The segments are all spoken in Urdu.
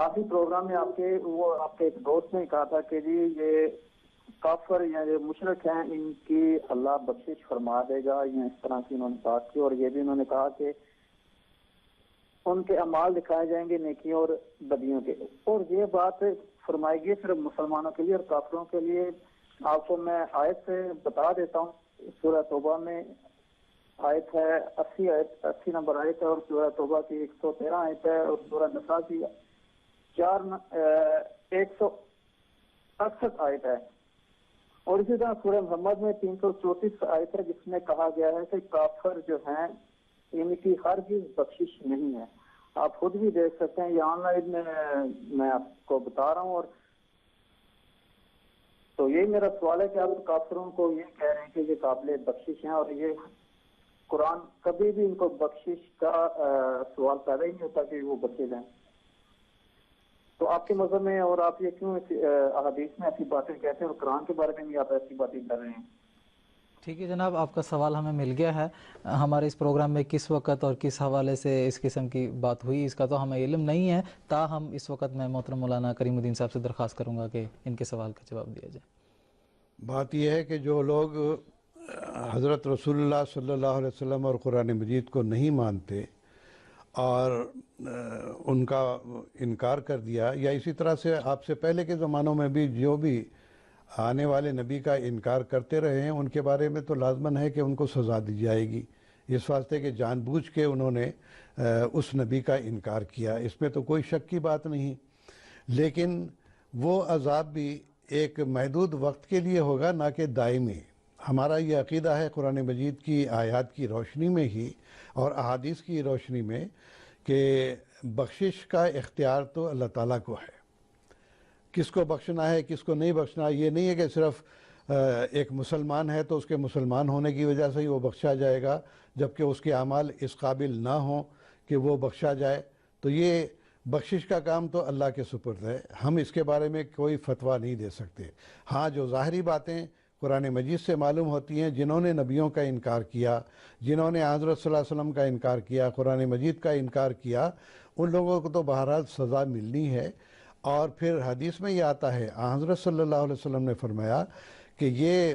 آخری پروگرام میں آپ کے ایک دوست نے کہا تھا کہ جی یہ کافر یا جو مشرک ہیں ان کی اللہ بخشش فرما دے گا، یا اس طرح کی انہوں نے بات کی، اور یہ بھی انہوں نے کہا کہ ان کے اعمال دکھائے جائیں گے نیکیوں اور بدیوں کے، اور یہ بات فرمائی گئی صرف مسلمانوں کے لیے اور کافروں کے لیے۔ آپ کو میں آیت سے بتا دیتا ہوں، سورہ توبہ میں آیت ہے 80 نمبر آیت ہے، اور سورہ توبہ کی 113 آیت ہے، اور سورہ نساء کی 168 آیت ہے، اور اسی طرح سورہ محمد میں 334 آیت ہے، جس میں کہا گیا ہے کہ کافر جو ہیں ان کی ہرگز بخشش نہیں ہے۔ آپ خود بھی دیکھ سکتے ہیں، یہ آن لائن میں آپ کو بتا رہا ہوں۔ اور تو یہی میرا سوال ہے کہ آپ کافروں کو یہ کہہ رہے ہیں کہ یہ قابل بخشش ہیں، اور یہ قرآن کبھی بھی ان کو بخشش کا سوال پیدا ہی نہیں ہوتا کہ وہ بخشے جائیں۔ تو آپ کے مذہب میں اور آپ یہ کیوں احادیث میں ایسی باتیں کہتے ہیں اور قرآن کے بارے میں بھی آپ ایسی باتیں کر رہے ہیں؟ ٹھیک ہے جناب، آپ کا سوال ہمیں مل گیا ہے۔ ہمارے اس پروگرام میں کس وقت اور کس حوالے سے اس قسم کی بات ہوئی اس کا تو ہمیں علم نہیں ہے، تاہم اس وقت میں محترم مولانا کریم الدین صاحب سے درخواست کروں گا کہ ان کے سوال کا جواب دیا جائے۔ بات یہ ہے کہ جو لوگ حضرت رسول اللہ صلی اللہ علیہ وسلم اور قرآن مجید کو نہیں مانتے اور ان کا انکار کر دیا، یا اسی طرح سے آپ سے پہلے کے زمانوں میں بھی جو بھی آنے والے نبی کا انکار کرتے رہے ہیں، ان کے بارے میں تو لازماً ہے کہ ان کو سزا دی جائے گی، اس واسطے کہ جان بوجھ کے انہوں نے اس نبی کا انکار کیا، اس میں تو کوئی شک کی بات نہیں۔ لیکن وہ عذاب بھی ایک محدود وقت کے لیے ہوگا، نہ کہ دائمی۔ ہمارا یہ عقیدہ ہے قرآن مجید کی آیات کی روشنی میں ہی اور احادیث کی روشنی میں کہ بخشش کا اختیار تو اللہ تعالیٰ کو ہے۔ کس کو بخشنا ہے کس کو نہیں بخشنا، یہ نہیں ہے کہ صرف ایک مسلمان ہے تو اس کے مسلمان ہونے کی وجہ سے ہی وہ بخشا جائے گا، جبکہ اس کے اعمال اس قابل نہ ہوں کہ وہ بخشا جائے۔ تو یہ بخشش کا کام تو اللہ کے سپرد ہے، ہم اس کے بارے میں کوئی فتویٰ نہیں دے سکتے۔ ہاں، جو ظاہری باتیں قرآن مجید سے معلوم ہوتی ہیں، جنہوں نے نبیوں کا انکار کیا، جنہوں نے حضرت صلی اللہ علیہ وسلم کا انکار کیا، قرآن مجید کا انکار کیا، ان لوگوں کو تو بہرحال سزا ملنی ہے۔ اور پھر حدیث میں یہ آتا ہے، حضرت صلی اللہ علیہ وسلم نے فرمایا کہ یہ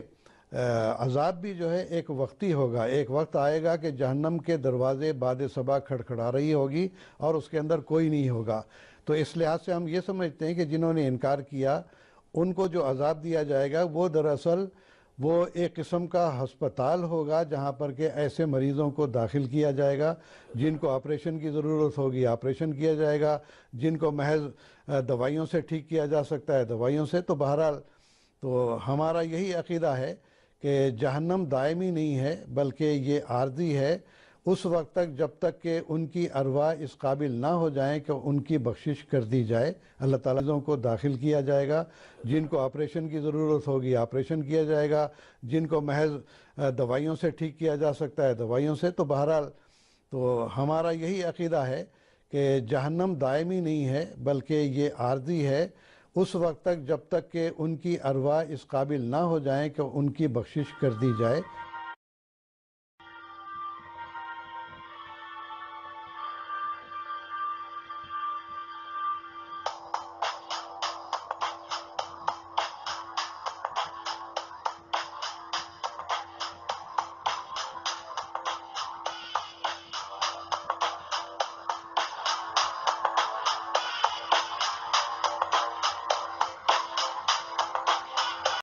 عذاب بھی جو ہے ایک وقتی ہوگا، ایک وقت آئے گا کہ جہنم کے دروازے بعد صبح کھڑکھڑا رہی ہوگی اور اس کے اندر کوئی نہیں ہوگا۔ تو اس لحاظ سے ہم یہ سمجھتے ہیں کہ جنہوں نے انکار کیا ان کو جو عذاب دیا جائے گا وہ دراصل وہ ایک قسم کا ہسپتال ہوگا جہاں پر کہ ایسے مریضوں کو داخل کیا جائے گا جن کو آپریشن کی ضرورت ہوگی، آپریشن کیا جائے گا، جن کو محض دوائیوں سے ٹھیک کیا جا سکتا ہے دوائیوں سے۔ تو بہرحال تو ہمارا یہی عقیدہ ہے کہ جہنم دائمی نہیں ہے بلکہ یہ عارضی ہے، اس وقت تک جب تک کہ ان کی ارواح اس قابل نہ ہو جائیں کہ ان کی بخشش کر دی جائے۔ اللہ تعالیٰ کو داخل کیا جائے گا، جن کو آپریشن کی ضرورت ہوگی آپریشن کیا جائے گا، جن کو محض دوائیوں سے ٹھیک کیا جا سکتا ہے دوائیوں سے۔ تو بہرحال تو ہمارا یہی عقیدہ ہے کہ جہنم دائمی نہیں ہے بلکہ یہ عارضی ہے، اس وقت تک جب تک کہ ان کی ارواح اس قابل نہ ہو جائیں کہ ان کی بخشش کر دی جائے۔